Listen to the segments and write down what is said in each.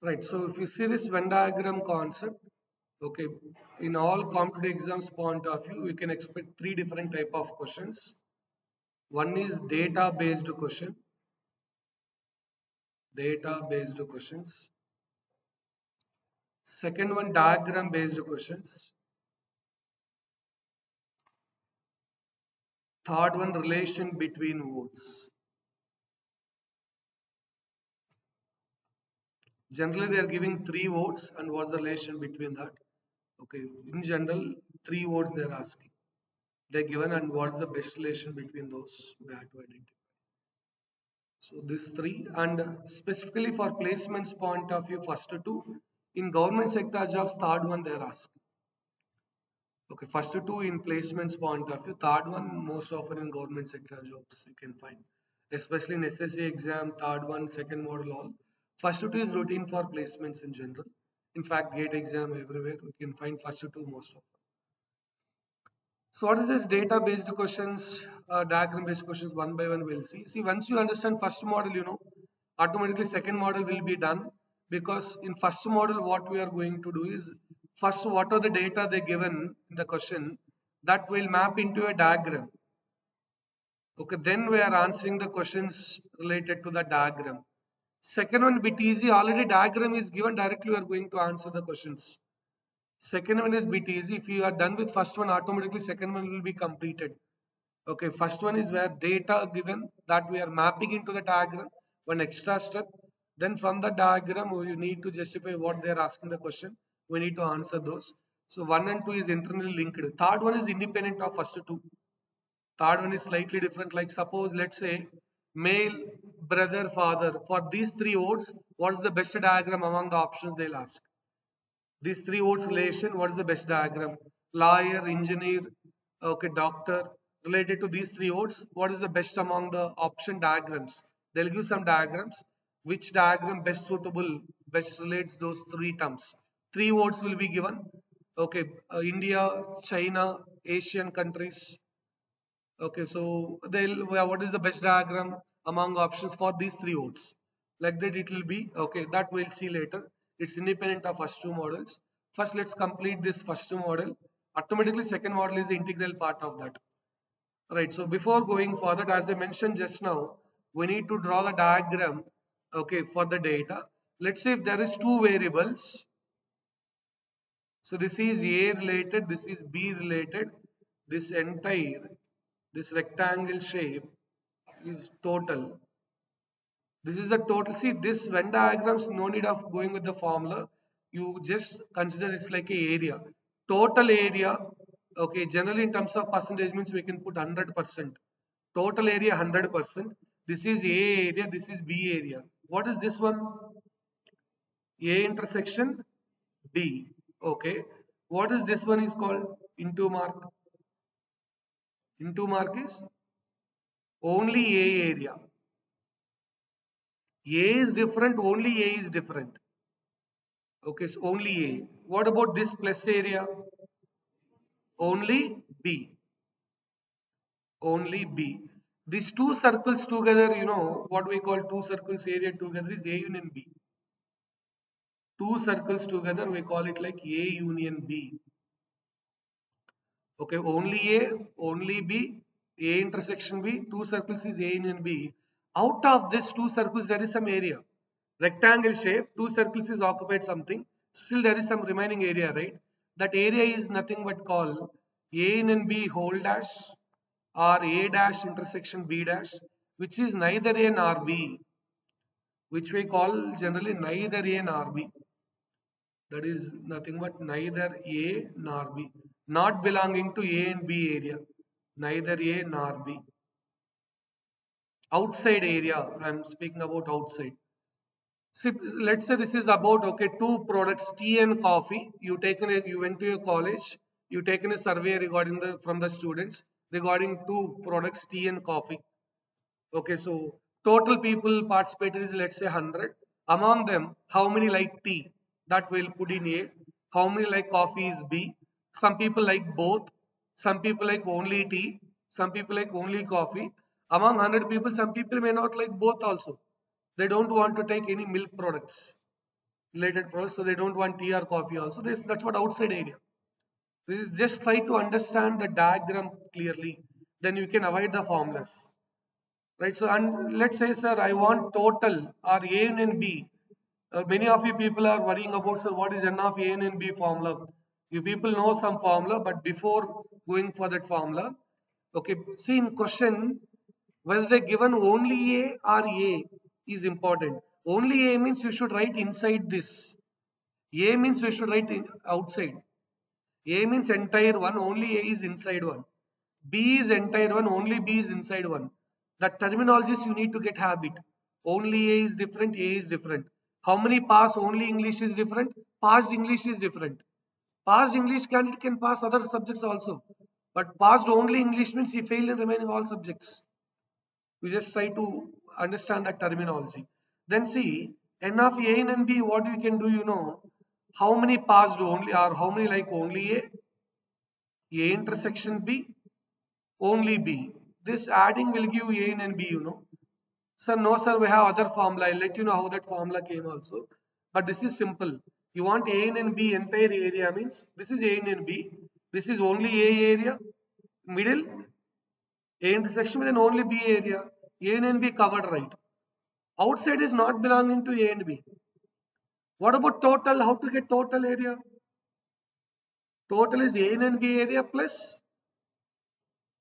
Right. So if you see this Venn diagram concept, okay, in all competitive exams point of view, we can expect three different type of questions. One is data based question, data based questions. Second one diagram based questions. Third one relation between words. Generally, they are giving three words and what's the relation between that. Okay, in general, three words they are asking. They're given and what's the best relation between those we have to identify. So these three and specifically for placements point of view, first two in government sector jobs, third one they are asking. Okay, first two in placements point of view, third one most often in government sector jobs you can find, especially in SSC exam, third one, second model all. First two is routine for placements in general. In fact, gate exam everywhere we can find first two most of. So what is this data based questions, diagram based questions one by one we'll see. See, once you understand first model, automatically second model will be done because in first model what we are going to do is first what are the data they given in the question that will map into a diagram. Okay, then we are answering the questions related to the diagram. Second one bit easy, already diagram is given directly we are going to answer the questions. Second one is bit easy. If you are done with first one, automatically second one will be completed. Okay, first one is where data given that we are mapping into the diagram, one extra step. Then from the diagram, you need to justify what they are asking the question. We need to answer those. So one and two is internally linked. Third one is independent of first two. Third one is slightly different. Like suppose, let's say, male, brother, father. For these three words, what is the best diagram among the options they'll ask? These three words relation, what is the best diagram? Lawyer, engineer, okay, doctor. Related to these three words, what is the best among the option diagrams? They'll give some diagrams. Which diagram best suitable, best relates those three terms? Three words will be given. Okay, India, China, Asian countries. Okay, so they'll what is the best diagram among options for these three words? Like that it will be okay. That we'll see later. It's independent of first two models. First, let's complete this first two model. Automatically, second model is the integral part of that. Right. So before going further, as I mentioned just now, we need to draw the diagram. Okay, for the data. Let's say if there is two variables. So this is A related, this is B related. This entire, this rectangle shape is total. This is the total. See, this Venn diagrams, no need of going with the formula. You just consider it's like a area. Total area, okay, generally in terms of percentage means we can put 100%. Total area 100%. This is A area, this is B area. What is this one? A intersection B. Okay. What is this one is called? Into mark. Into mark is only A area. A is different, only A is different. Okay, so only A. What about this plus area? Only B. Only B. These two circles together, what we call two circles area together is A union B. Two circles together, we call it like A union B. Okay, only A, only B, A intersection B, two circles is A union B. Out of this two circles, there is some area. Rectangle shape, two circles is occupied something. Still there is some remaining area, right? That area is nothing but called A union B whole dash or A dash intersection B dash, which is neither A nor B, which we call generally neither A nor B. That is nothing but neither A nor B, not belonging to A and B area, neither A nor B. Outside area, I'm speaking about outside. See, let's say this is about okay, two products, tea and coffee. You went to a college, you taken a survey regarding the from the students regarding two products, tea and coffee. Okay, so total people participated is let's say 100. Among them, how many like tea? That will put in A. How many like coffee is B? Some people like both. Some people like only tea. Some people like only coffee. Among 100 people, some people may not like both also. They don't want to take any milk products. related process, so they don't want tea or coffee also. That's what outside area. This is just try to understand the diagram clearly. Then you can avoid the formulas. Right. So, and let's say, sir, I want total or A and B. Many of you people are worrying about, sir, what is N of A and B formula? You people know some formula, but before going for that formula, okay, see in question, whether they given only A or A is important. Only A means you should write inside this. A means you should write outside. A means entire one, only A is inside one. B is entire one, only B is inside one. The terminologies you need to get habit. Only A is different, A is different. How many pass only English is different? Past English is different. Past English candidate can pass other subjects also. But passed only English means he failed in remaining all subjects. We just try to understand that terminology. Then see, N of A and B, what you can do, how many passed only or how many like only A intersection B, only B. This adding will give A and B. Sir, no, sir, we have other formula. I'll let you know how that formula came also. But this is simple. You want A and B entire area means this is A and B. This is only A area, middle, A intersection, then only B area. A and B covered right. Outside is not belonging to A and B. What about total? How to get total area? Total is A and B area plus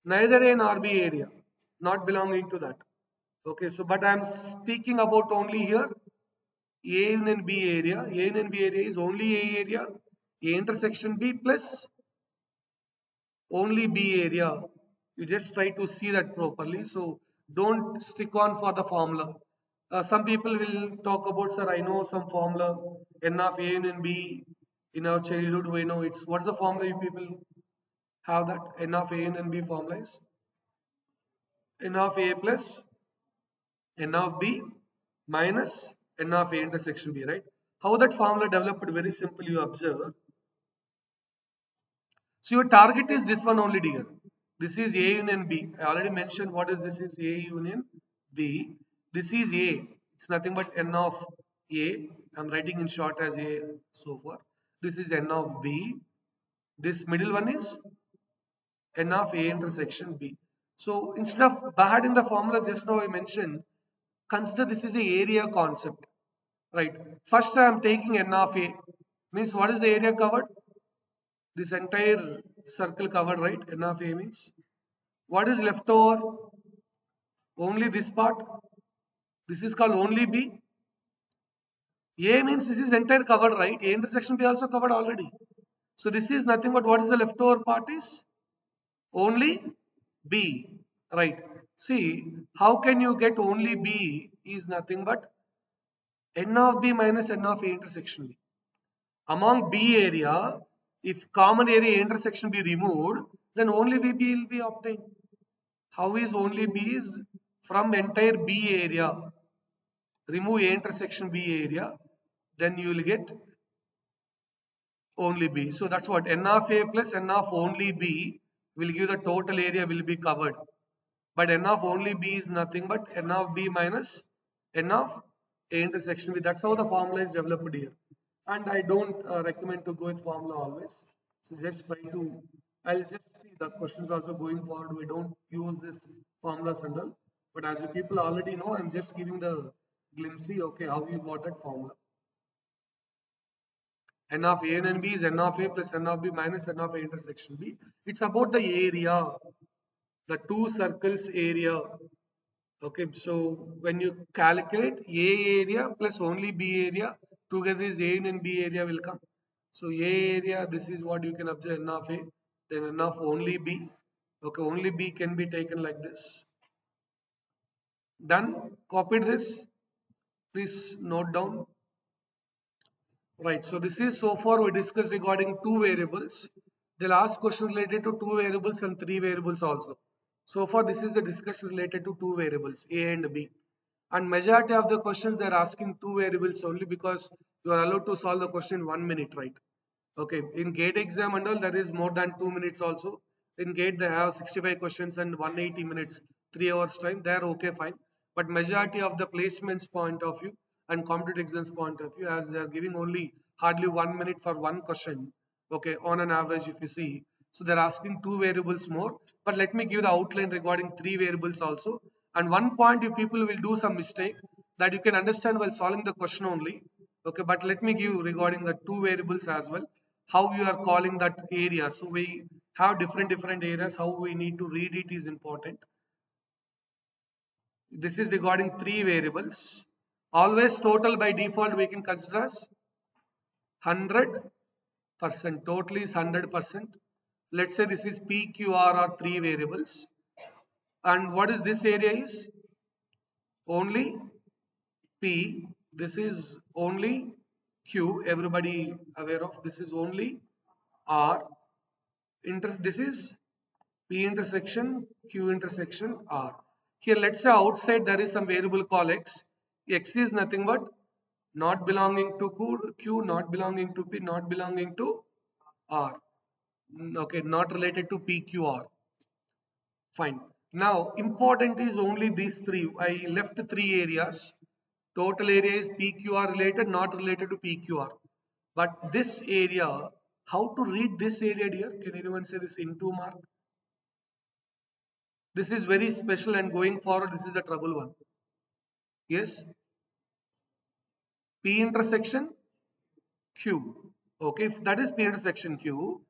neither A nor B area, not belonging to that. Okay, so but I am speaking about only here A and B area. A and B area is only A area, A intersection B plus only B area. You just try to see that properly. So don't stick on for the formula. Some people will talk about, sir, I know some formula, N of A and B. In our childhood, we know it's what's the formula you people have that N of A and B formula is N of A plus N of B minus N of A intersection B, right? How that formula developed, very simple, you observe. So your target is this one only, dear. This is A union B. I already mentioned what is this is A union B. This is A. It's nothing but N of A. I'm writing in short as A so far. This is N of B. This middle one is N of A intersection B. So instead of adding the formula just now I mentioned, consider this is a area concept. Right. First I am taking N of A. Means what is the area covered? This entire circle covered, right? N of A means. What is left over? Only this part. This is called only B. A means this is entire covered, right? A intersection B also covered already. So this is nothing but what is the leftover part is? Only B. Right. See, how can you get only B is nothing but N of B minus N of A intersection B. Among B area, if common area intersection be removed, then only VB will be obtained. How is only B is from entire B area, remove A intersection B area, then you will get only B. So that's what N of A plus N of only B will give the total area will be covered. But N of only B is nothing but N of B minus N of A intersection B. That's how the formula is developed here. And I don't recommend to go with formula always. So just try to, I'll just see the questions also going forward. We don't use this formulas and all. But as you people already know, I'm just giving the glimpse, okay, how you got that formula. N of A and B is N of A plus N of B minus N of A intersection B. It's about the area, the two circles area. Okay, so when you calculate A area plus only B area, together is A and B area will come. So A area, this is what you can observe N of A, then N of only B. Okay, only B can be taken like this. Done, copied this. Please note down. Right, so this is so far we discussed regarding two variables. The last question related to two variables and three variables also. So far this is the discussion related to two variables A and B. And majority of the questions they are asking two variables only because you are allowed to solve the question in 1 minute, right? Okay, in GATE exam and all there is more than 2 minutes also. In GATE they have 65 questions and 180 minutes, 3 hours time. They are okay, fine. But majority of the placements point of view, and competitive exams point of view, as they are giving only hardly 1 minute for one question, okay, on an average if you see, so they're asking two variables more. But let me give the outline regarding three variables also. And one point you people will do some mistake that you can understand while solving the question only, okay, but let me give regarding the two variables as well, how you are calling that area. So we have different areas, how we need to read it is important. This is regarding three variables. Always total by default we can consider as 100%. Total is 100%. Let's say this is P, Q, R are three variables. And what is this area is? Only P. This is only Q. Everybody aware of this is only R. This is P intersection Q intersection R. Here let's say outside there is some variable called X. X is nothing but not belonging to Q, not belonging to P, not belonging to R. Okay, not related to PQR. Fine. Now, important is only these three. I left three areas. Total area is PQR related, not related to PQR. But this area, how to read this area, dear? Can anyone say this into mark? This is very special, and going forward, this is the trouble one. Yes? P intersection Q. Okay, if that is P intersection Q,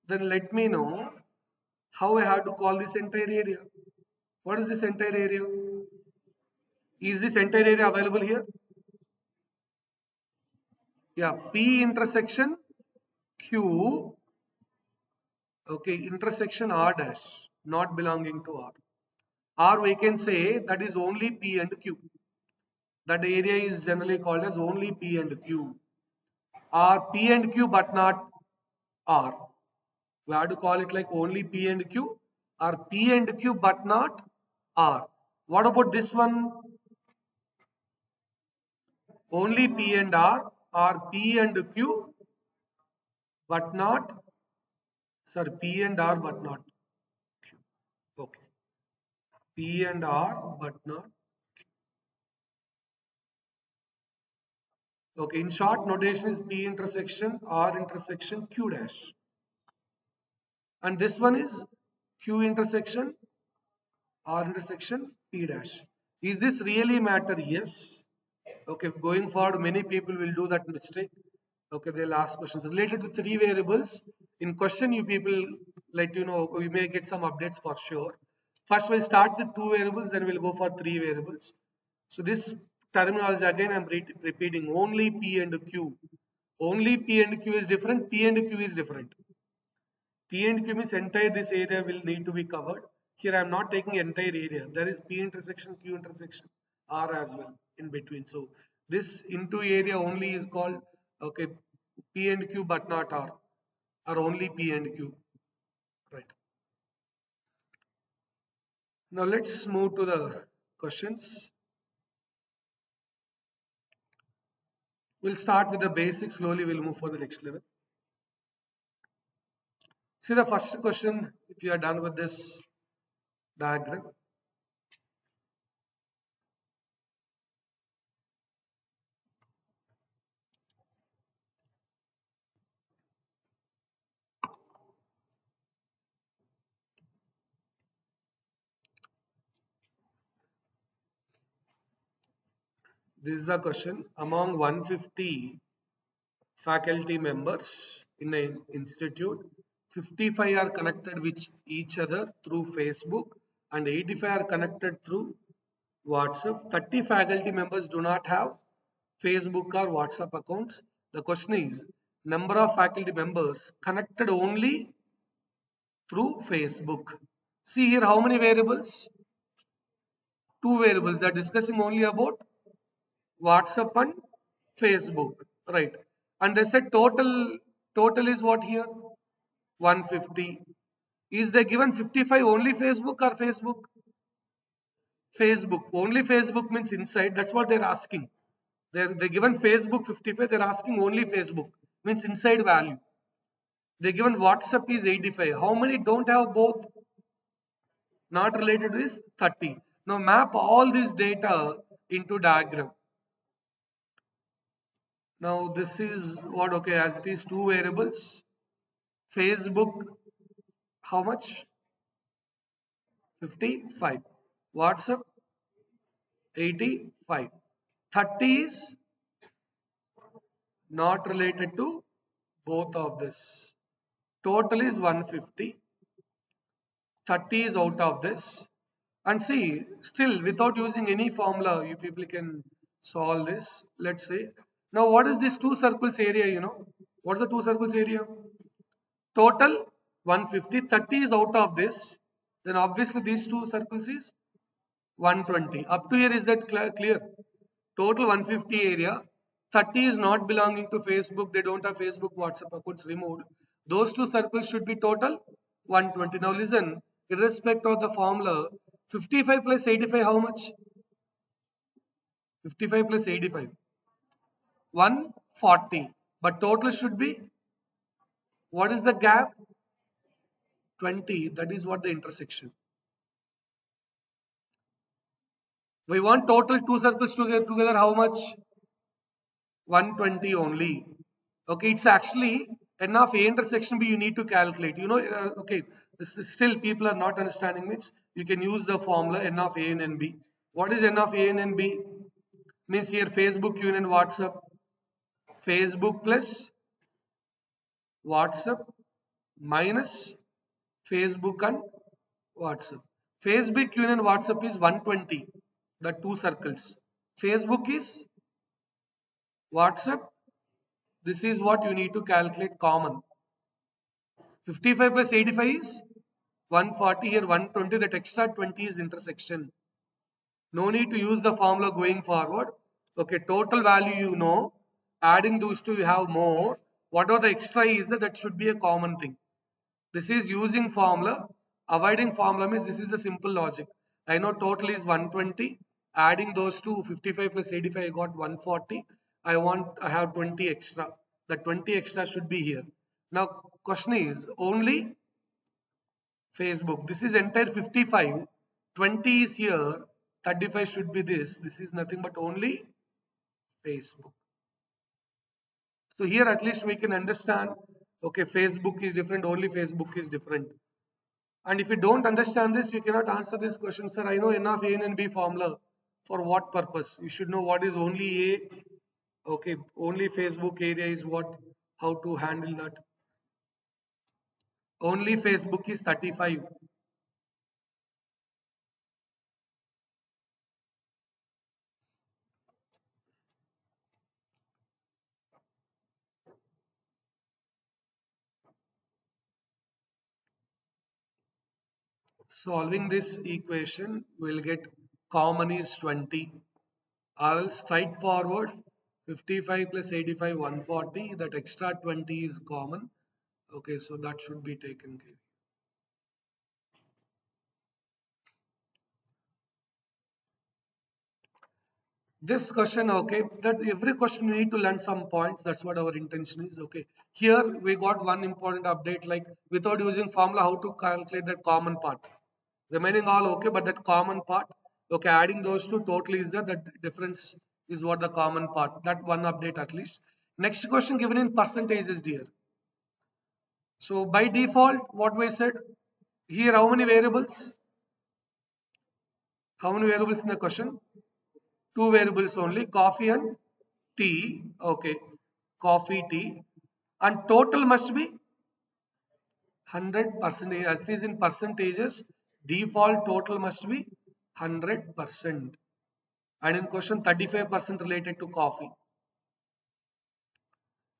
then let me know how I have to call this entire area. What is this entire area? Is this entire area available here? Yeah, P intersection Q, okay, intersection R dash, not belonging to R. Or we can say that is only P and Q. That area is generally called as only P and Q. Or P and Q but not R. We have to call it like only P and Q, or P and Q but not R. What about this one? Only P and R, or P and Q but not, sorry, P and R but not Q. Okay. P and R but not. Okay, in short, notation is P intersection R intersection Q dash. And this one is Q intersection R intersection P dash. Is this really matter? Yes. Okay, going forward, many people will do that mistake. Okay, they'll ask questions related to three variables. In question, you people let you know, we may get some updates for sure. First, we'll start with two variables, then we'll go for three variables. So this terminology again I'm repeating, only P and Q. Only P and Q is different, P and Q is different. P and Q means entire this area will need to be covered. Here I am not taking entire area. There is P intersection, Q intersection, R as well in between. So this into area only is called, okay, P and Q but not R, or only P and Q. Right. Now let's move to the questions. We'll start with the basics, slowly we'll move for the next level. See the first question, if you are done with this diagram. This is the question. Among 150 faculty members in an institute, 55 are connected with each other through Facebook and 85 are connected through WhatsApp. 30 faculty members do not have Facebook or WhatsApp accounts. The question is, number of faculty members connected only through Facebook. See here how many variables? Two variables. They are discussing only about WhatsApp and Facebook, right? And they said total is what here? 150. Is they given 55 only Facebook or Facebook? Facebook. Only Facebook means inside. That's what they're asking. They're given Facebook 55. They're asking only Facebook means inside value. They're given WhatsApp is 85. How many don't have both? Not related to this 30. Now map all this data into diagram. Now this is what, okay, as it is two variables. Facebook, how much? 55. WhatsApp, 85. 30 is not related to both of this. Total is 150. 30 is out of this. And see, still without using any formula, you people can solve this. Let's say. Now, what is this two circles area? What's the two circles area? Total 150. 30 is out of this. Then obviously these two circles is 120. Up to here, is that clear? Total 150 area. 30 is not belonging to Facebook. They don't have Facebook, WhatsApp accounts removed. Those two circles should be total 120. Now listen, irrespective of the formula, 55 plus 85, how much? 55 plus 85, 140. But total should be, what is the gap? 20. That is what the intersection. We want total two circles together how much? 120 only. Okay, it's actually n of A intersection B you need to calculate. Okay, this is still people are not understanding means you can use the formula n of A and n B. What is n of A and n B? Means here Facebook union WhatsApp. Facebook plus WhatsApp minus Facebook and WhatsApp. Facebook union WhatsApp is 120, the two circles. Facebook is WhatsApp. This is what you need to calculate common. 55 plus 85 is 140, here 120, that extra 20 is intersection. No need to use the formula going forward. Okay, total value adding those two you have more. Whatever the extra is, that should be a common thing. This is using formula. Avoiding formula means this is the simple logic. I know total is 120. Adding those two, 55 plus 85, I got 140. I have 20 extra. The 20 extra should be here. Now, question is only Facebook. This is entire 55. 20 is here. 35 should be this. This is nothing but only Facebook. So here at least we can understand, okay, Facebook is different, only Facebook is different. And if you don't understand this, you cannot answer this question, sir. I know n of A and B formula. For what purpose? You should know what is only A. Okay, only Facebook area is what, how to handle that. Only Facebook is 35. Solving this equation, we'll get common is 20. Or else straightforward, 55 plus 85, 140. That extra 20 is common. Okay, so that should be taken care. This question, okay, that every question you need to learn some points. That's what our intention is. Okay, here we got one important update, like without using formula, how to calculate that common part. Remaining all okay, but that common part, okay, adding those two total is that difference is what the common part. That one update at least. Next question given in percentages, dear. So by default, what we said here, how many variables? How many variables in the question? Two variables only, coffee and tea. Okay, coffee, tea, and total must be 100%. As it is in percentages, default total must be 100%. And in question 35% related to coffee.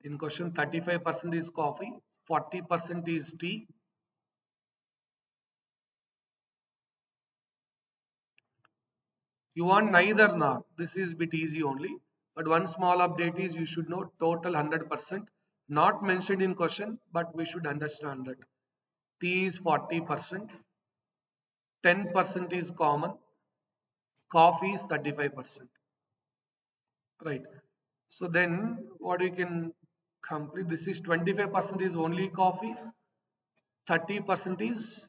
In question 35% is coffee, 40% is tea. You want neither nor. This is bit easy only. But one small update is you should know total 100%. Not mentioned in question, but we should understand that. Tea is 40%, 10% is common, coffee is 35%. Right. So then what we can complete, this is 25% is only coffee, 30% is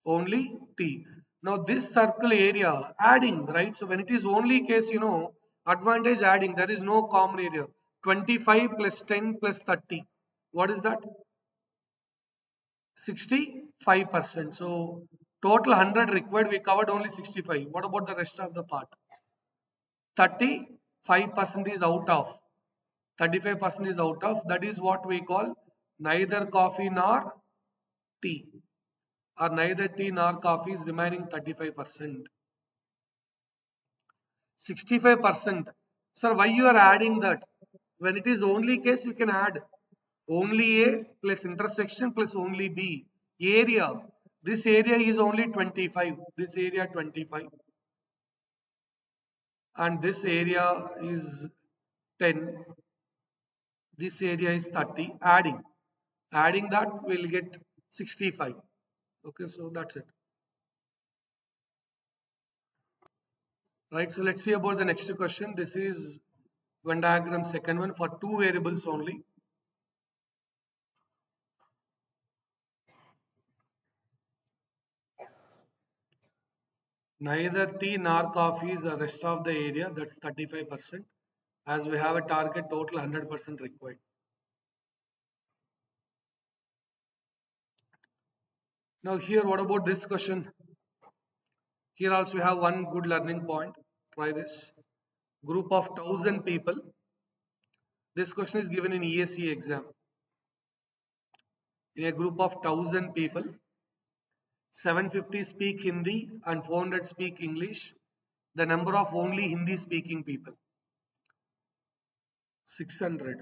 only tea. Now this circle area adding, right? So when it is only case, advantage adding, there is no common area. 25 plus 10 plus 30. What is that? 65%. So total 100 required, we covered only 65. What about the rest of the part? 35% is out of. 35% is out of. That is what we call neither coffee nor tea. Or neither tea nor coffee is remaining 35%. 65%. Sir, why you are adding that? When it is only case, you can add only A plus intersection plus only B. Area. This area is only 25. This area 25. And this area is 10. This area is 30. Adding that, we'll get 65. Okay, so that's it. Right, so let's see about the next question. This is Venn diagram second one for two variables only. Neither tea nor coffee is the rest of the area, that's 35%, as we have a target total 100% required. Now here, what about this question? Here also we have one good learning point. Try this. Group of 1000 people. This question is given in ESE exam. In a group of 1000 people, 750 speak Hindi and 400 speak English. The number of only Hindi speaking people. 600.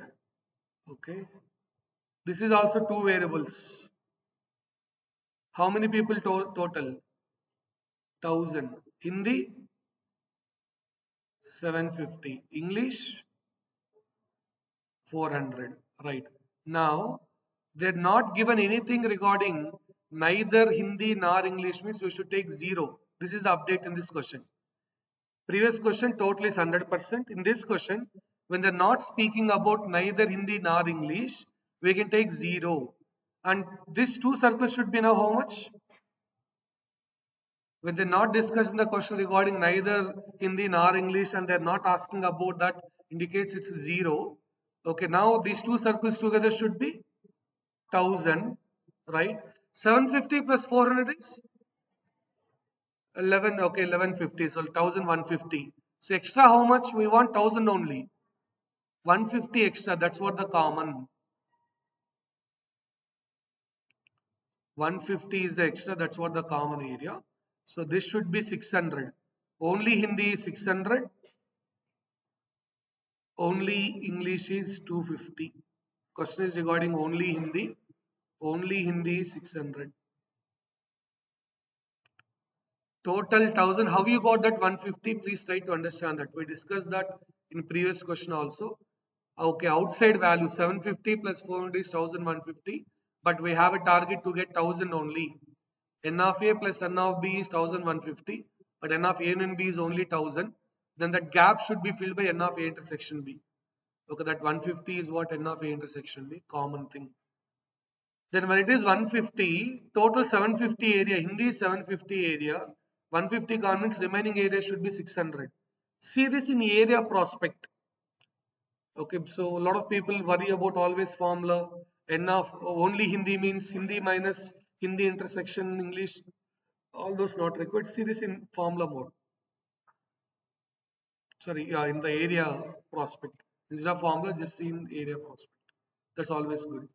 Okay. This is also two variables. How many people total? 1000. Hindi 750. English 400. Right. Now, they're not given anything regarding neither Hindi nor English, means we should take 0. This is the update in this question. Previous question total is 100%. In this question, when they're not speaking about neither Hindi nor English, we can take 0. And these two circles should be now how much? When they're not discussing the question regarding neither Hindi nor English and they're not asking about that, indicates it's 0. Okay, now these two circles together should be 1000, right? 750 plus 400 is 11, okay, 1150, so 1150. So extra how much? We want 1000 only. 150 extra, that's what the common. 150 is the extra, that's what the common area. So this should be 600. Only Hindi is 600. Only English is 250. Question is regarding only Hindi. Only Hindi is 600. Total 1000. How you got that 150? Please try to understand that. We discussed that in previous question also. Okay, outside value 750 plus 400 is 1150. But we have a target to get 1000 only. N of A plus N of B is 1150. But N of A and B is only 1000. Then that gap should be filled by N of A intersection B. Okay, that 150 is what N of A intersection B, common thing. Then when it is 150, total 750 area, Hindi is 750 area, 150 garments, remaining area should be 600. See this in area prospect. Okay, so a lot of people worry about always formula. N of only Hindi means Hindi minus Hindi intersection English. All those not required. See this in formula mode. Sorry, in the area prospect. Instead of formula, just see in area prospect. That's always good.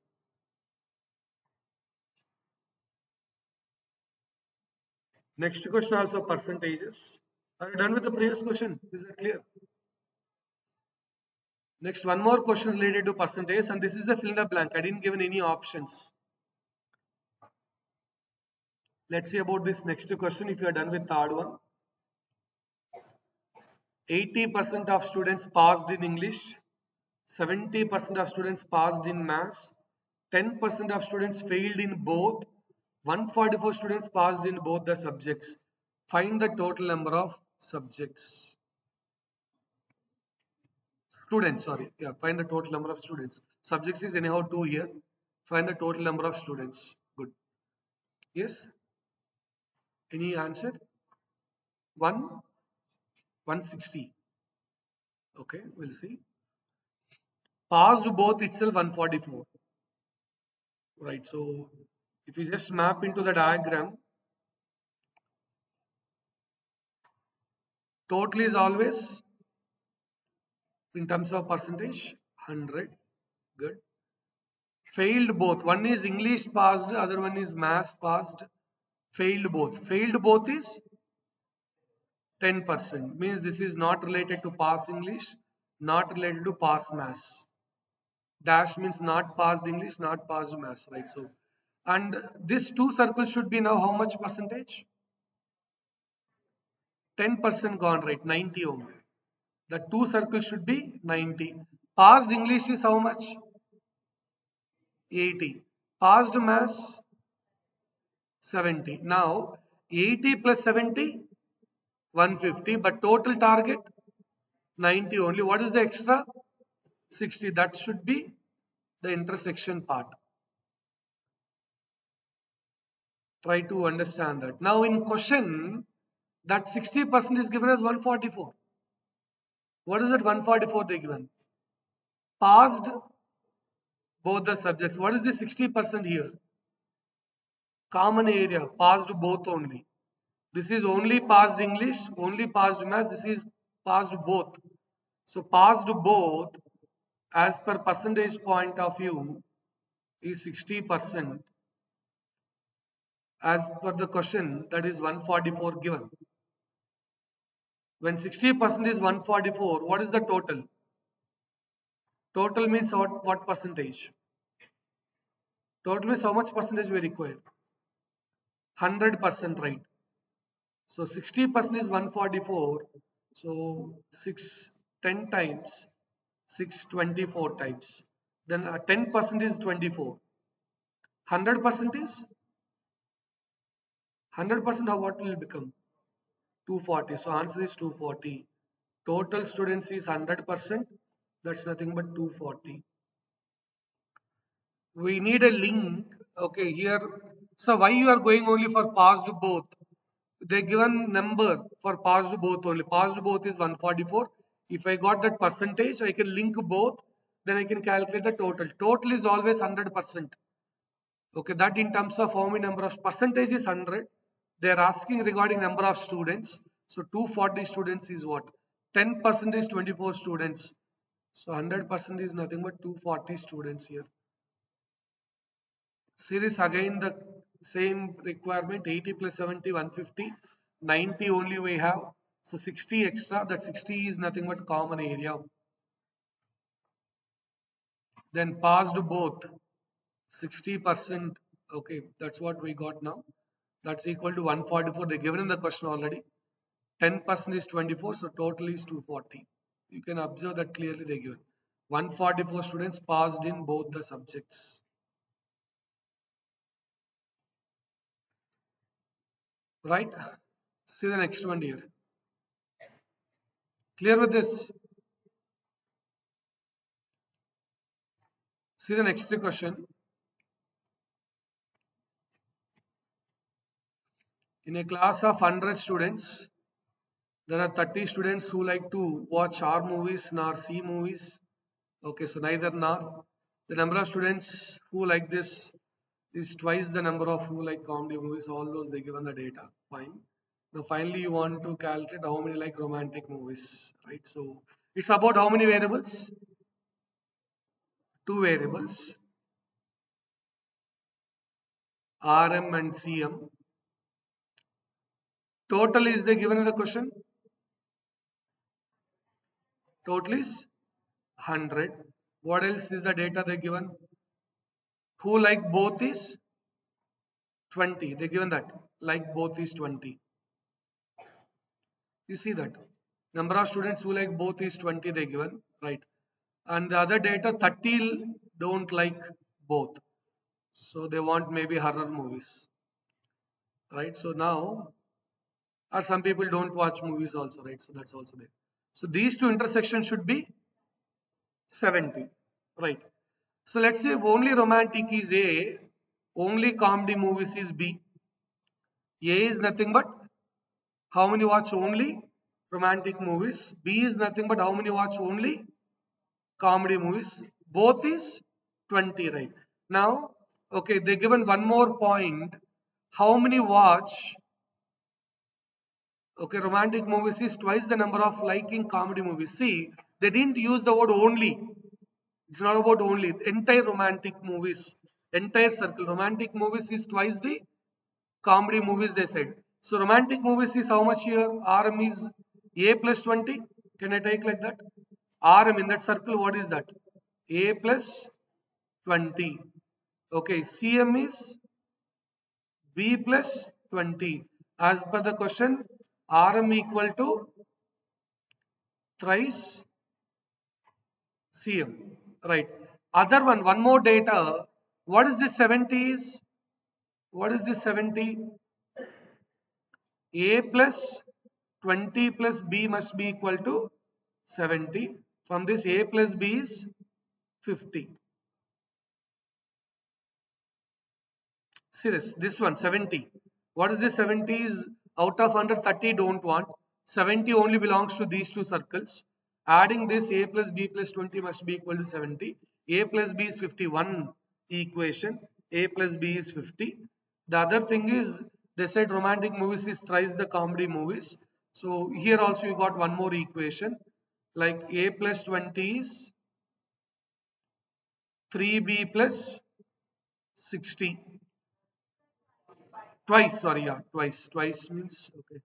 Next question also percentages. Are you done with the previous question? Is it clear? Next, one more question related to percentage, and this is the fill in the blank. I didn't give any options. Let's see about this next question if you are done with third one. 80% of students passed in English, 70% of students passed in maths, 10% of students failed in both, 144 students passed in both the subjects. Find the total number of subjects. Students, sorry. Yeah, find the total number of students. Subjects is anyhow 2 here. Find the total number of students. Good. Yes? Any answer? 160. Okay, we'll see. Passed both itself 144. Right. So if you just map into the diagram, total is always in terms of percentage 100. Good. Failed both. One is English passed, other one is maths passed. Failed both. Failed both is 10%. Means this is not related to pass English, not related to pass maths. Dash means not passed English, not passed maths, right? So, and this two circles should be now how much percentage? 10% gone, right? 90 only. The two circles should be 90. Passed English is how much? 80. Passed maths 70. Now 80 plus 70 150, but total target 90 only. What is the extra? 60. That should be the intersection part. Try to understand that. Now in question, that 60% is given as 144. What is that 144 they given? Passed both the subjects. What is the 60% here? Common area, passed both only. This is only passed English, only passed maths. This is passed both. So passed both as per percentage point of view is 60%. As per the question, that is 144 given. When 60% is 144, what is the total? Total means what percentage? Total means how much percentage we require? 100%, right? So 60% is 144. So 10 times 624 times. Then 10% is 24. 100% is 100% of what will become? 240. So answer is 240. Total students is 100%. That's nothing but 240. We need a link. Okay, here. So why you are going only for passed both? They given number for passed both only. Passed both is 144. If I got that percentage, I can link both. Then I can calculate the total. Total is always 100%. Okay, that in terms of how many number of percentage is 100. They are asking regarding number of students. So 240 students is what? 10% is 24 students. So 100% is nothing but 240 students here. See this again, the same requirement, 80 plus 70, 150, 90 only we have. So 60 extra, that 60 is nothing but common area. Then passed both, 60%. Okay, that's what we got now. That's equal to 144. They given in the question already. 10% is 24, so total is 240. You can observe that clearly they given. 144 students passed in both the subjects. Right? See the next one here. Clear with this? See the next question. In a class of 100 students, there are 30 students who like to watch horror movies nor see movies. Okay, so neither nor. The number of students who like this is twice the number of who like comedy movies. All those they given the data. Fine. Now finally you want to calculate how many like romantic movies, right? So it's about how many variables? Two variables, RM and CM. Total is they given in the question? Total is 100. What else is the data they given? Who like both is 20. They given that. Like both is 20. You see that. Number of students who like both is 20 they given. Right. And the other data 30 don't like both. So they want maybe horror movies. Right. So now, or some people don't watch movies also. Right. So that's also there. So these two intersections should be 70. Right. So let's say only romantic is A, only comedy movies is B. A is nothing but how many watch only romantic movies. B is nothing but how many watch only comedy movies. Both is 20, right? Now, okay, they given one more point. How many watch? Okay, romantic movies is twice the number of liking comedy movies. See, they didn't use the word only. It's not about only. Entire romantic movies, entire circle. Romantic movies is twice the comedy movies, they said. So romantic movies is how much here? RM is A plus 20. Can I take like that? RM in that circle, what is that? A plus 20. Okay, CM is B plus 20. As per the question, RM equal to thrice CM. Right. Other one more data. What is this 70s? What is this 70? A plus 20 plus B must be equal to 70. From this A plus B is 50. See this one 70. What is this 70 is out of 130 don't want. 70 only belongs to these two circles. Adding this A plus B plus 20 must be equal to 70. A plus B is 51 equation. A plus B is 50. The other thing is they said romantic movies is thrice the comedy movies. So here also you got one more equation like A plus 20 is 3B plus 60. Twice, sorry, yeah, twice. Twice means okay.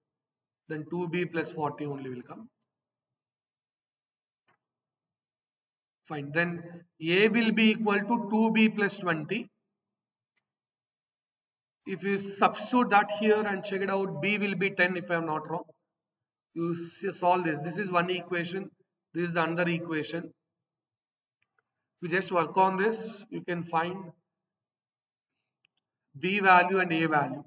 Then 2B plus 40 only will come. Fine. Then A will be equal to 2B plus 20. If you substitute that here and check it out, B will be 10 if I am not wrong. You solve this. This is one equation. This is the other equation. You just work on this. You can find B value and A value.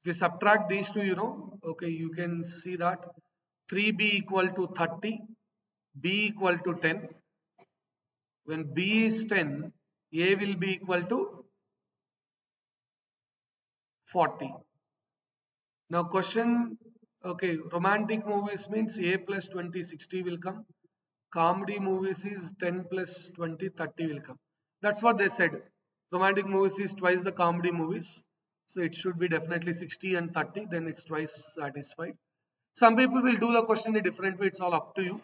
If you subtract these two, okay, you can see that 3B equal to 30, B equal to 10. When B is 10, A will be equal to 40. Now question, okay, romantic movies means A plus 20, 60 will come. Comedy movies is 10 plus 20, 30 will come. That's what they said. Romantic movies is twice the comedy movies. So it should be definitely 60 and 30, then it's twice satisfied. Some people will do the question in a different way, it's all up to you.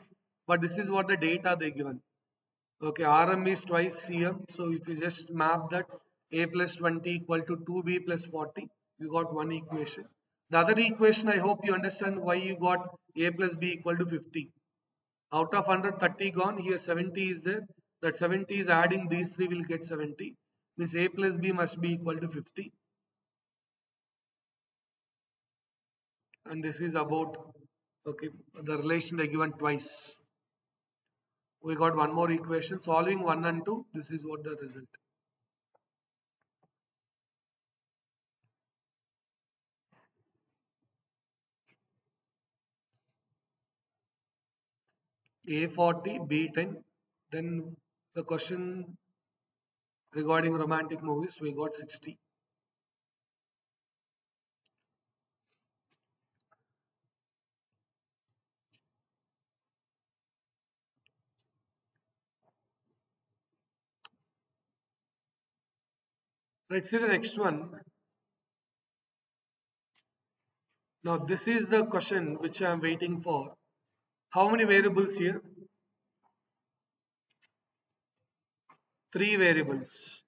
But this is what the data they given. Okay, RM is twice CM. So if you just map that A plus 20 equal to 2B plus 40, you got one equation. The other equation, I hope you understand why you got A plus B equal to 50. Out of 130 gone, here 70 is there. That 70 is adding these three will get 70. Means A plus B must be equal to 50. And this is about, okay, the relation they given twice. We got one more equation. Solving 1 and 2, this is what the result. A40, B10. Then the question regarding romantic movies, we got 60. Let's see the next one. Now this is the question which I am waiting for. How many variables here? 3 variables.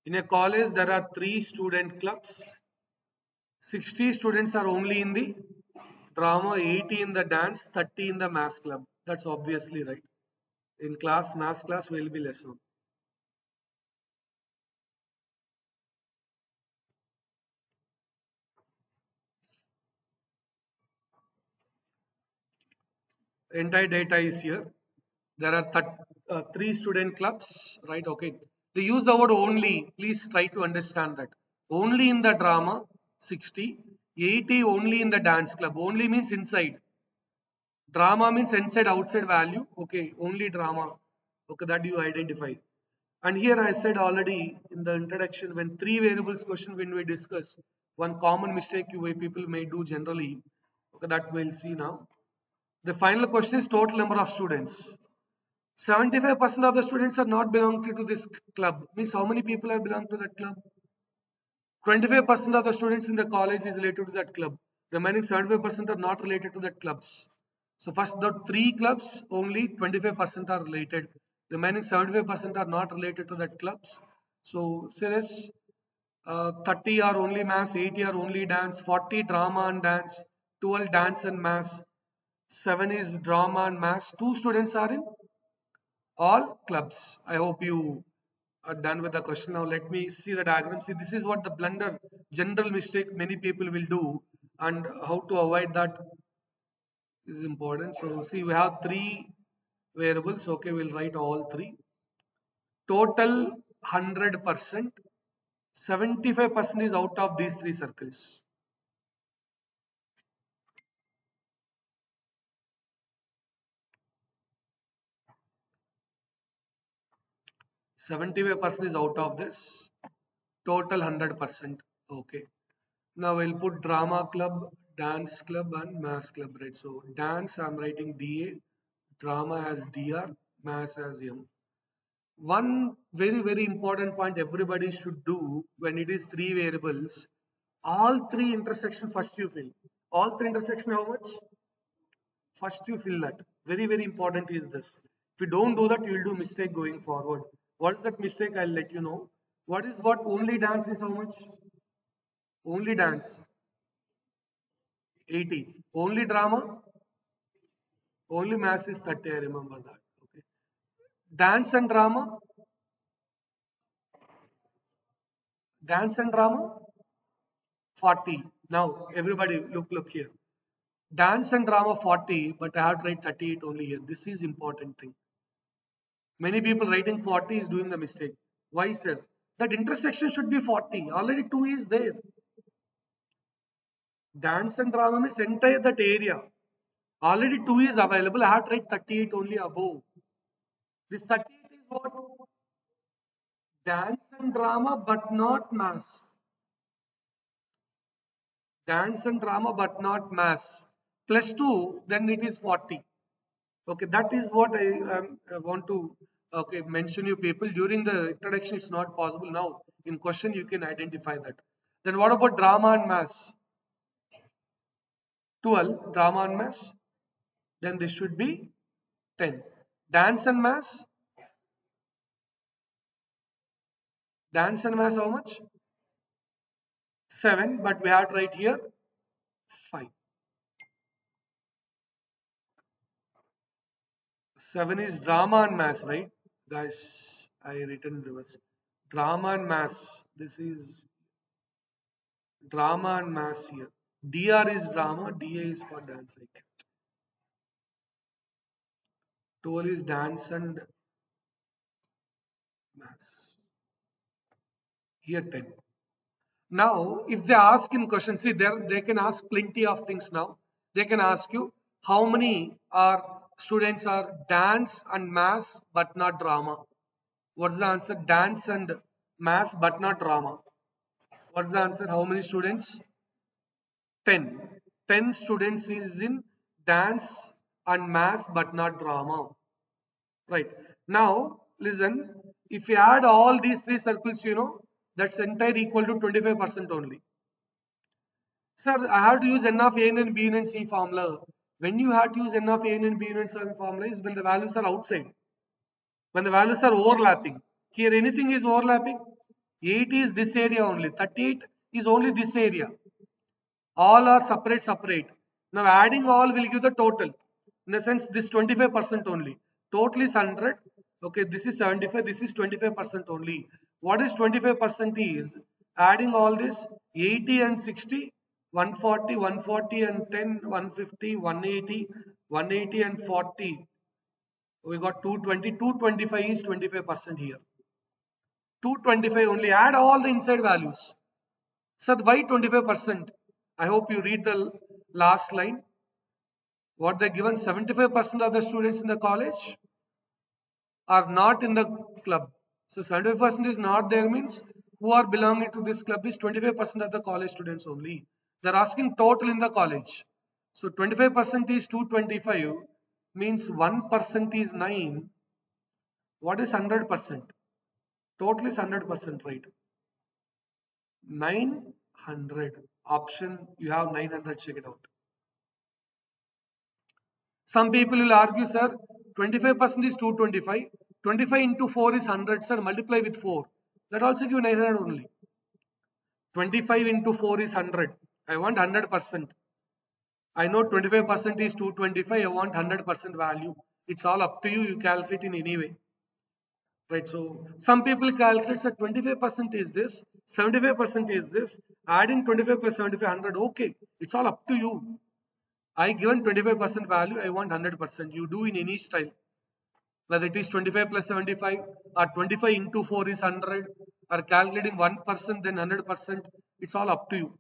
In a college, there are 3 student clubs. 60 students are only in the drama, 80 in the dance, 30 in the math club. That's obviously right. In class, math class will be less on. Entire data is here. There are 3 student clubs, right? Okay. They use the word only. Please try to understand that. Only in the drama, 60. 80 only in the dance club. Only means inside. Drama means inside, outside value. Okay. Only drama. Okay. That you identify. And here I said already in the introduction, when 3 variables question, when we discuss, one common mistake people may do generally, okay, that we'll see now. The final question is total number of students. 75% of the students are not belonging to this club. Means how many people are belong to that club? 25% of the students in the college is related to that club. Remaining 75% are not related to that clubs. So first the three clubs only 25% are related. Remaining 75% are not related to that clubs. So say this 30 are only maths, 80 are only dance, 40 drama and dance, 12 dance and maths, 7 is drama and maths. Two students are in all clubs. I hope you are done with the question. Now let me see the diagram. See, this is what the blunder, general mistake many people will do, and how to avoid that is important. So see, we have three variables. Okay, we'll write all three. Total 100%, 75% is out of these three circles. 75% is out of this. Total 100%. Okay. Now we'll put drama club, dance club, and mass club, right? So dance, I'm writing DA, drama as DR, mass as M. One very important point everybody should do when it is three variables, all three intersection first you fill. All three intersection how much? First you fill that. Very important is this. If you don't do that, you will do mistake going forward. What is that mistake? I'll let you know. What is what only dance is how much? Only dance 80. Only drama, only mass is 30. I remember that. Okay. Dance and drama, dance and drama 40. Now everybody look here. Dance and drama 40, but I have to write 38 only here. This is important thing. Many people writing 40 is doing the mistake. Why, sir? That intersection should be 40. Already 2 is there. Dance and drama means entire that area. Already 2 is available. I have to write 38 only above. This 38 is what? Dance and drama, but not mass. Dance and drama, but not mass. Plus 2, then it is 40. Okay, that is what I want to mention you people. During the introduction, it's not possible. Now, in question, you can identify that. Then what about drama and mass? 12, drama and mass. Then this should be 10. Dance and mass. Dance and mass how much? 7, but we have to write here 5. 7 is drama and mass, right? Guys, I written reverse. Drama and mass. This is drama and mass here. DR is drama, DA is for dance. 12 is dance and mass. Here 10. Now, if they ask in question, see there they can ask plenty of things now. They can ask you how many are students are dance and mass but not drama. What's the answer? Dance and mass but not drama. What's the answer? How many students? 10. 10 students is in dance and mass but not drama. Right. Now, listen, if you add all these three circles, that's entire equal to 25% only. Sir, I have to use n of a and b and c formula. When you have to use n of a and b and c formula is when the values are outside. When the values are overlapping. Here anything is overlapping. 8 is this area only. 38 is only this area. All are separate. Now adding all will give the total. In the sense this 25% only. Total is 100. Okay, this is 75. This is 25% only. What is 25% is adding all this 80 and 60, 140, 140 and 10, 150, 180, 180 and 40. We got 220. 225 is 25% here. 225 only. Add all the inside values. Sir, why 25%? I hope you read the last line. What they given 75% of the students in the college are not in the club. So 75% is not there means who are belonging to this club is 25% of the college students only. They're asking total in the college. So 25% is 225 means 1% is 9. What is 100%? Total is 100%, right? 900. Option, you have 900, check it out. Some people will argue, sir, 25% is 225. 25 into 4 is 100, sir. Multiply with 4. That also give 900 only. 25 into 4 is 100. I want 100%. I know 25% is 225. I want 100% value. It's all up to you. You calculate in any way. Right. So some people calculate that 25% is this, 75% is this. Adding 25 plus 75, 100. Okay. It's all up to you. I given 25% value. I want 100%. You do in any style. Whether it is 25 plus 75 or 25 into 4 is 100 or calculating 1% then 100%. It's all up to you.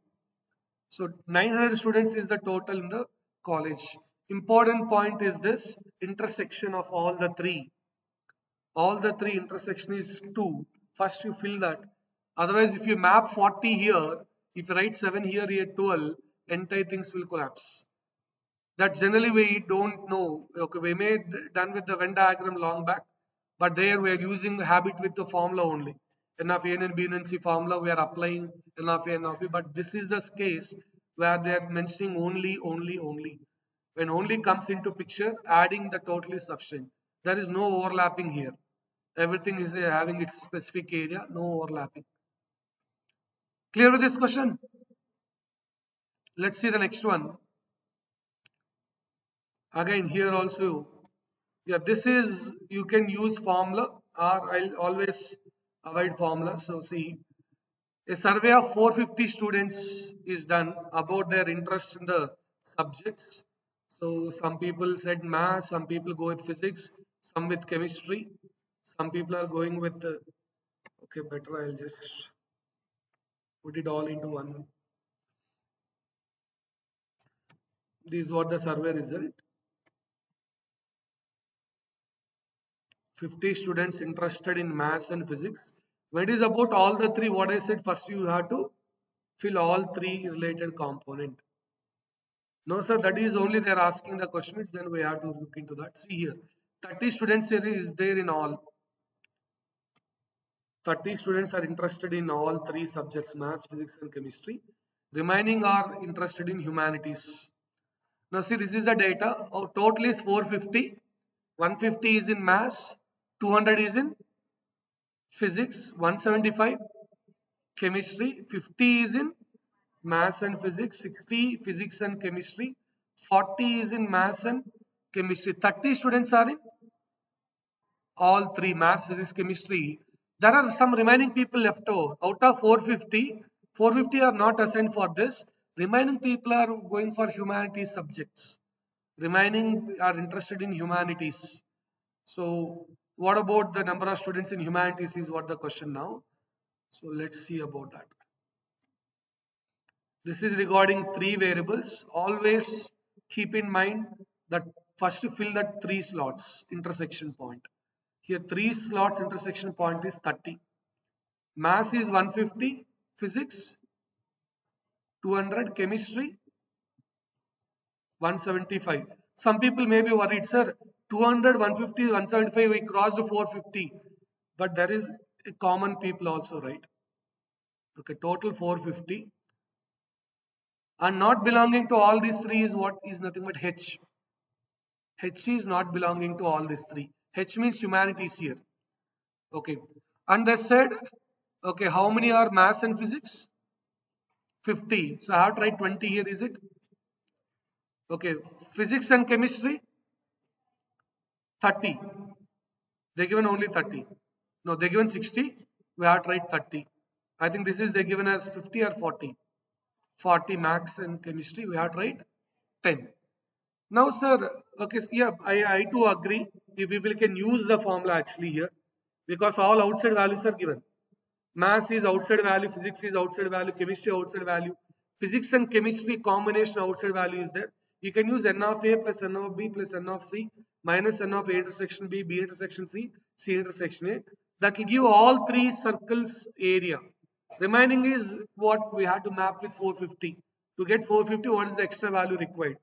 So 900 students is the total in the college. Important point is this intersection of all the three. All the three intersection is 2. First you fill that. Otherwise, if you map 40 here, if you write 7 here, here 12, entire things will collapse. That generally we don't know. Okay, we may done with the Venn diagram long back, but there we are using habit with the formula only. N of A and B and C formula we are applying N of A and of B, but this is the case where they are mentioning only. When only comes into picture, adding the total is sufficient. There is no overlapping here. Everything is having its specific area, no overlapping. Clear with this question? Let's see the next one. Again, here also, yeah, this is, you can use formula or I'll always avoid formula. So see, a survey of 450 students is done about their interest in the subjects. So some people said math, some people go with physics, some with chemistry, some people are going with the, okay, better I'll just put it all into one. This is what the survey result. 50 students interested in maths and physics. When it is about all the three, what I said, first you have to fill all three related component. No, sir, that is only they are asking the questions, then we have to look into that. See here, 30 students here is there in all. 30 students are interested in all three subjects, maths, physics, and chemistry. Remaining are interested in humanities. Now see, this is the data. Our total is 450. 150 is in maths, 200 is in physics, 175 chemistry, 50 is in maths and physics, 60 physics and chemistry, 40 is in maths and chemistry, 30 students are in all three, maths, physics, chemistry. There are some remaining people left over. Out of 450, 450 are not assigned for this. Remaining people are going for humanities subjects. Remaining are interested in humanities. So what about the number of students in humanities is what the question now. So let's see about that. This is regarding three variables. Always keep in mind that first to fill that three slots intersection point. Here three slots intersection point is 30. Mass is 150, physics 200, chemistry 175. Some people may be worried, sir, 200, 150, 175, we crossed 450. But there is a common people also, right? Okay, total 450. And not belonging to all these three is what is nothing but H. H is not belonging to all these three. H means humanities here. Okay. And they said, okay, how many are maths and physics? 50. So I have to write 20 here, is it? Okay. Physics and chemistry? 30. They given only 30. No, they given 60. We have to write 30. I think this is they given as 50 or 40. 40 maths and chemistry. We have to write 10. Now, sir, okay, yeah, I too agree. If people can use the formula actually here, because all outside values are given. Maths is outside value, physics is outside value, chemistry outside value. Physics and chemistry combination outside value is there. You can use n of a plus n of b plus n of c minus n of a intersection b, b intersection c, c intersection a. That will give all three circles area. Remaining is what we have to map with 450. To get 450, what is the extra value required?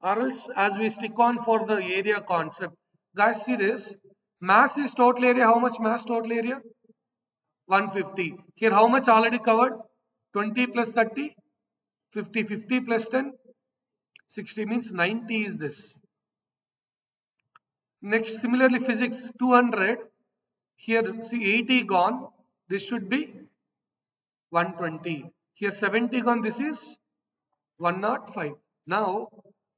Or else, as we stick on for the area concept, guys, see this. Mass is total area. How much mass total area? 150. Here, how much already covered? 20 plus 30, 50. 50 plus 10, 60 means 90 is this. Next, similarly, physics 200. Here, see 80 gone. This should be 120. Here 70 gone. This is 105. Now,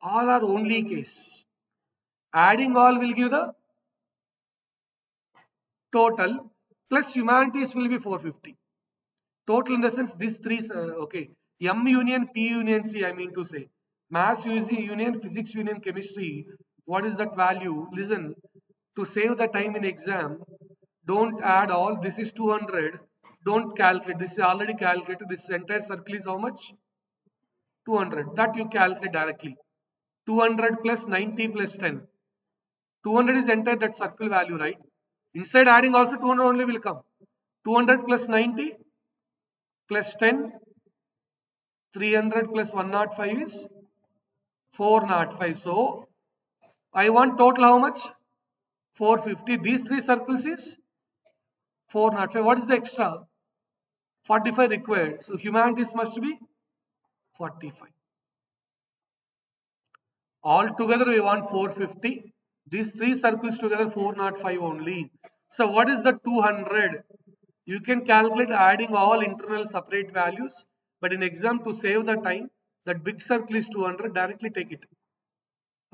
all are only case. Adding all will give the total plus humanities will be 450. Total in the sense these three, okay. M union, P union, C, I mean to say. Mass union, physics union, chemistry. What is that value? Listen, to save the time in exam, don't add all. This is 200. Don't calculate. This is already calculated. This entire circle is how much? 200. That you calculate directly. 200 plus 90 plus 10. 200 is entire that circle value, right? Inside adding also 200 only will come. 200 plus 90 plus 10, 300 plus 105 is 405. So I want total how much? 450. These three circles is 405. What is the extra? 45 required. So humanities must be 45. All together we want 450. These three circles together 405 only. So what is the 200? You can calculate adding all internal separate values, but in exam to save the time, that big circle is 200, directly take it.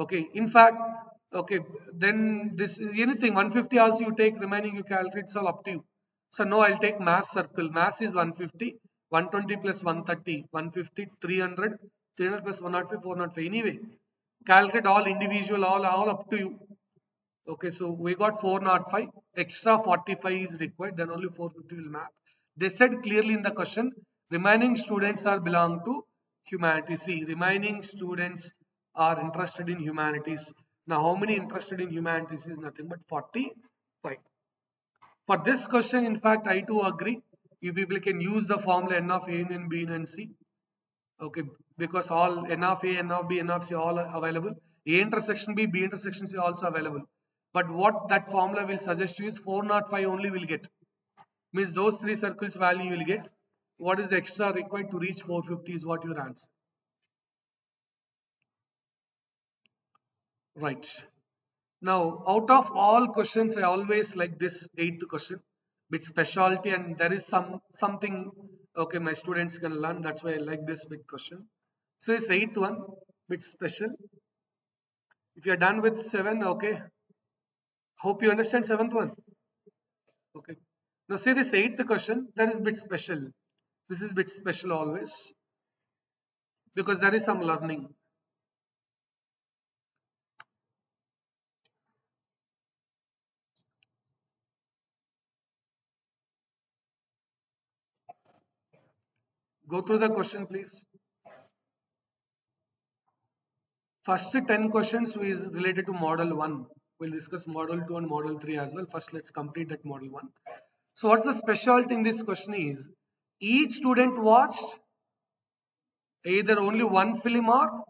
Okay, in fact, okay, then this is anything 150 also you take, remaining you calculate, it's all up to you. So no, I'll take mass circle. Mass is 150, 120 plus 130, 150, 300, 300 plus 105, 405. Anyway, calculate all individual, all up to you. Okay, so we got 405, extra 45 is required, then only 450 will map. They said clearly in the question, remaining students are belong to humanities. See, remaining students are interested in humanities. Now, how many interested in humanities is nothing but 45. For this question, in fact, I too agree. You people can use the formula N of A and B and C. Okay, because all N of A, N of B, N of C all are available. A intersection B, B intersection C also available. But what that formula will suggest you is 405 only will get. Means those three circles value you will get. What is the extra required to reach 450 is what your answer. Right. Now, out of all questions, I always like this eighth question with specialty, and there is something okay my students can learn. That's why I like this big question. So this eighth one bit special. If you're done with seven, okay. Hope you understand seventh one. Okay. Now see this eighth question, that is bit special. This is bit special always because there is some learning. Go through the question, please. First 10 questions is related to model 1. We'll discuss model 2 and model 3 as well. First, let's complete that model 1. So, what's the specialty in this question is each student watched either only one film or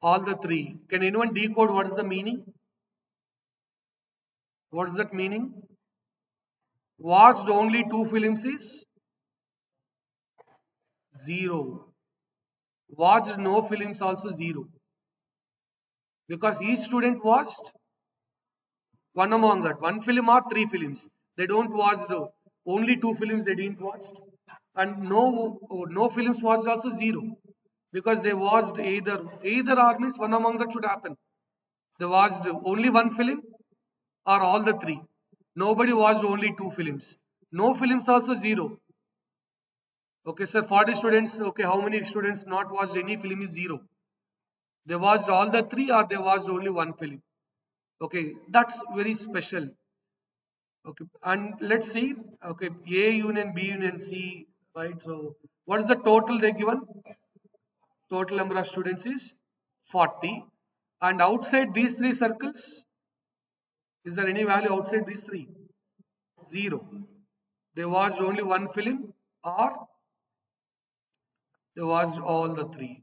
all the three. Can anyone decode what is the meaning? What is that meaning? Watched only two films is 0. Watched no films also 0. Because each student watched one among that, one film or three films. They don't watch only two films they didn't watch. And no films watched also 0. Because they watched either or means one among that should happen. They watched only one film or all the three. Nobody watched only two films. No films also 0. Okay, sir, 40 students. Okay, how many students not watched any film is 0. They watched all the three or they watched only one film. Okay, that's very special. Okay, and let's see. Okay, A union, B union, C, right? So, what is the total they given? Total number of students is 40. And outside these three circles, is there any value outside these three? 0. They watched only one film or they watched all the three.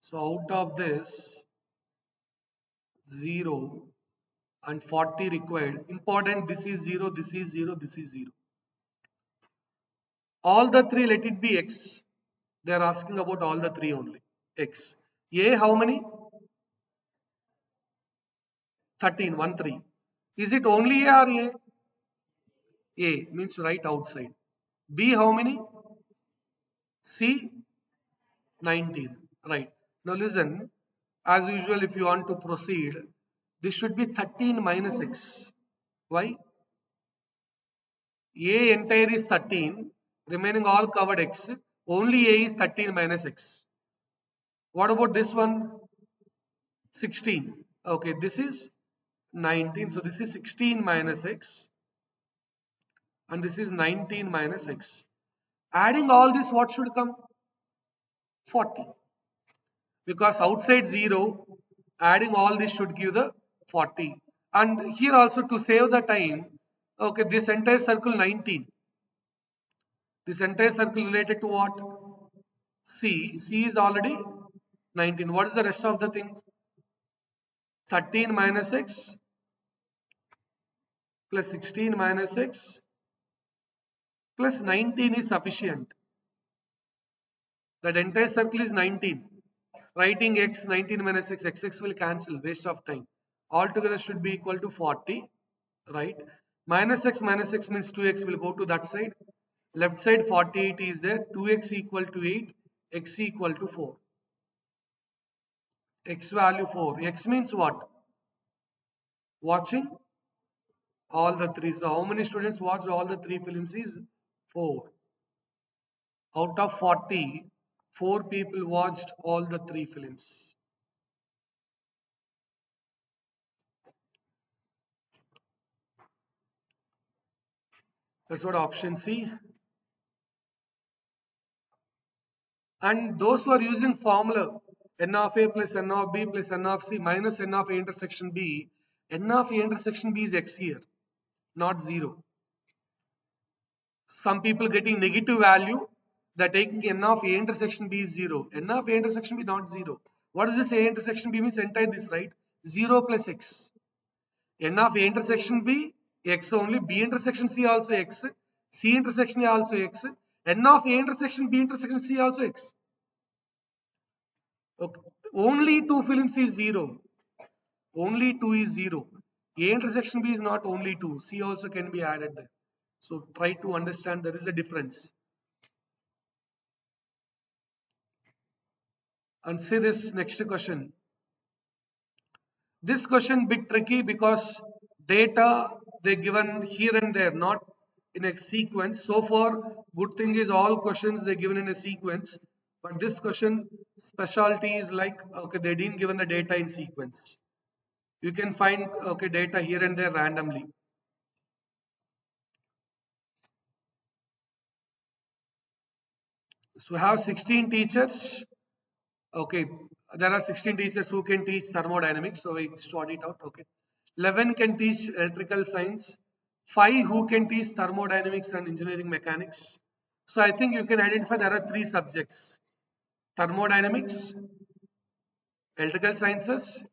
So, out of this, 0 and 40 required. Important, this is 0, this is 0, this is 0. All the three, let it be x. They are asking about all the three only. X. A, how many? 13, 1, 3. Is it only A or A? A means right outside. B, how many? C, 19. Right. Now listen, as usual, if you want to proceed, this should be 13 minus x. Why? A entire is 13, remaining all covered x. Only A is 13 minus x. What about this one? 16. Okay, this is 19. So this is 16 minus x and this is 19 minus x. Adding all this, what should come? 40. Because outside 0, adding all this should give the 40. And here also, to save the time, okay, this entire circle 19. This entire circle related to what? C. C is already 19. What is the rest of the things? 13 minus x plus 16 minus x plus 19 is sufficient. That entire circle is 19. Writing x 19 minus x, x will cancel, waste of time. Altogether should be equal to 40, right? Minus x means 2x will go to that side. Left side 48 is there, 2x equal to 8, x equal to 4. X value 4. X means what? Watching all the three. So how many students watched all the three films is 4. Out of 40, 4 people watched all the three films. That's what option C. And those who are using formula n of a plus n of b plus n of c minus n of a intersection b, n of a intersection b is x here, not 0. Some people getting negative value, they're taking n of a intersection b is 0. N of a intersection b not 0. What is this a intersection b means? Entire this, right? 0 plus x. N of a intersection b, x only. B intersection c also x. C intersection a also x. N of a intersection b intersection c also x. Okay. Only two films is 0. Only 2 is 0. A intersection B is not only 2. C also can be added there. So try to understand there is a difference. And see this next question. This question bit tricky because data they given here and there, not in a sequence. So far, good thing is all questions they given in a sequence. But this question specialty is like, okay, they didn't given the data in sequence. You can find, okay, data here and there randomly. So we have 16 teachers. Okay, there are 16 teachers who can teach thermodynamics. So we sort it out. Okay, 11 can teach electrical science. 5 who can teach thermodynamics and engineering mechanics. So I think you can identify there are 3 subjects: thermodynamics, electrical sciences,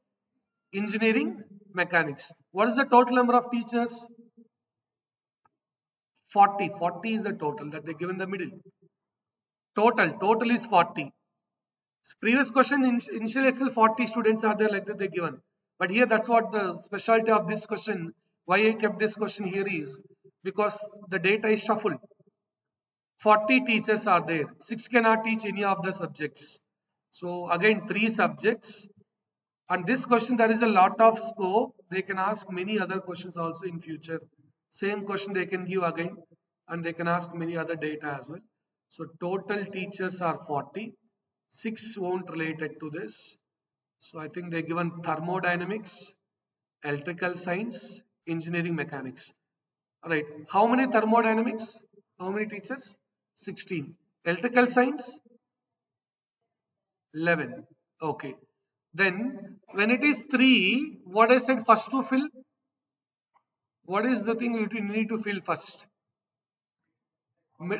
engineering, mechanics. What is the total number of teachers? 40. 40 is the total that they give in the middle. Total is 40. Previous question initially itself 40 students are there like that they given. But here that's what the specialty of this question. Why I kept this question here is because the data is shuffled. 40 teachers are there. 6 cannot teach any of the subjects. So again 3 subjects. And this question there is a lot of scope. They can ask many other questions also in future. Same question they can give again and they can ask many other data as well. So total teachers are 40. 6 won't related to this. So I think they given thermodynamics, electrical science, engineering mechanics. Alright. How many thermodynamics? How many teachers? 16. Electrical science? 11. Okay. Then when it is 3, what I said first to fill? What is the thing you need to fill first?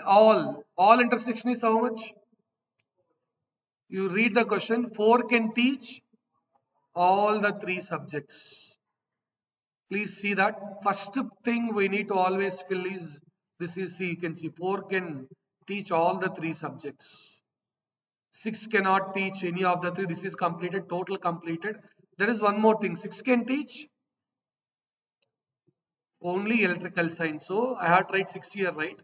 All intersection is how much? You read the question. 4 can teach all the 3 subjects. Please see that first thing we need to always fill is this is see you can see 4 can teach all the 3 subjects. 6 cannot teach any of the 3. This is completed, total completed. There is one more thing. 6 can teach only electrical science. So I have tried 6 here, right?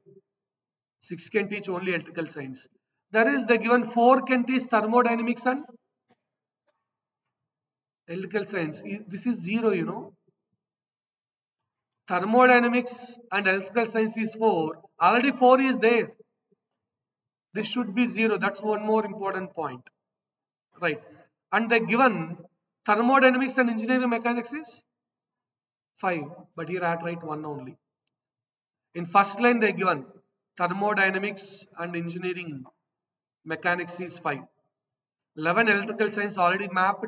6 can teach only electrical science. There is the given 4 can teach thermodynamics and electrical science. This is 0, you know. Thermodynamics and electrical science is 4. Already 4 is there. This should be 0. That's one more important point. Right. And the given thermodynamics and engineering mechanics is 5. But here I have to write 1 only. In first line they given thermodynamics and engineering mechanics is 5. 11 electrical science already mapped.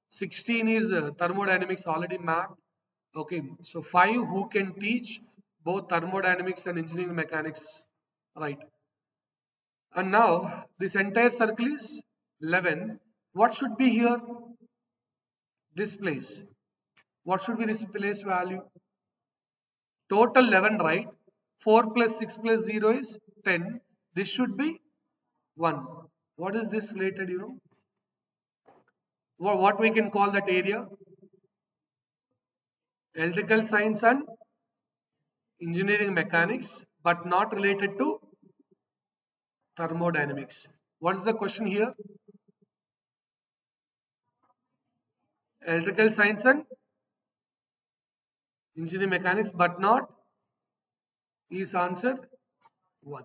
16 is thermodynamics already mapped. Okay, so 5 who can teach both thermodynamics and engineering mechanics, right? And now this entire circle is 11. What should be here? This place. What should be this place value? Total 11, right? 4 plus 6 plus 0 is 10. This should be 1. What is this related, you know? What we can call that area? Electrical science and engineering mechanics, but not related to thermodynamics. What is the question here? Electrical science and engineering mechanics, but not is answered 1.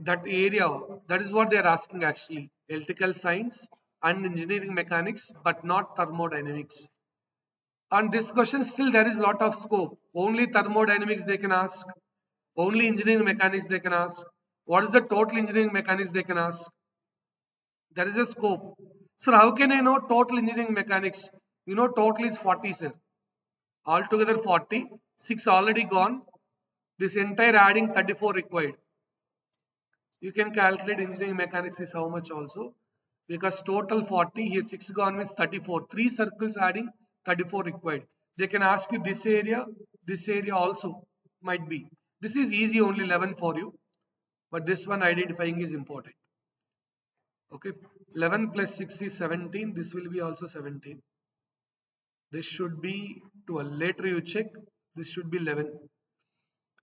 That area, that is what they are asking actually. Electrical science and engineering mechanics, but not thermodynamics. On this question, still there is a lot of scope. Only thermodynamics they can ask. Only engineering mechanics they can ask. What is the total engineering mechanics they can ask? There is a scope. Sir, how can I know total engineering mechanics? You know, total is 40, sir. Altogether 40. 6 already gone. This entire adding 34 required. You can calculate engineering mechanics is how much also. Because total 40, here 6 gone means 34. 3 circles adding 34 required. They can ask you this area also might be. This is easy, only 11 for you. But this one identifying is important. Okay, 11 plus 6 is 17. This will be also 17. This should be 12. Later you check. This should be 11.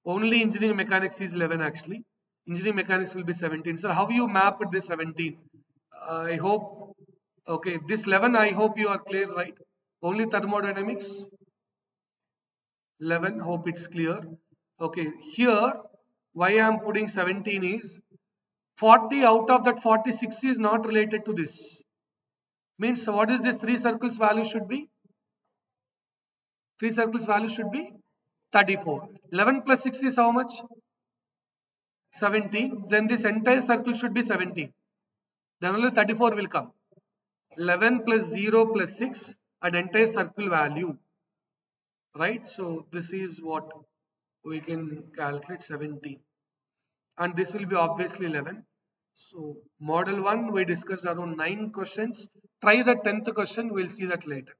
Only engineering mechanics is 11 actually. Engineering mechanics will be 17. So how you map this 17? I hope, okay, this 11 I hope you are clear, right? Only thermodynamics 11, hope it's clear. Okay, here why I am putting 17 is 40 out of that 46 is not related to this. Means what is this 3 circles value should be? 3 circles value should be 34. 11 plus 6 is how much? 17. Then this entire circle should be 17. Then only 34 will come. 11 plus 0 plus 6 an entire circle value. Right? So this is what we can calculate 17. And this will be obviously 11. So model 1 we discussed around 9 questions. Try the 10th question, we'll see that later.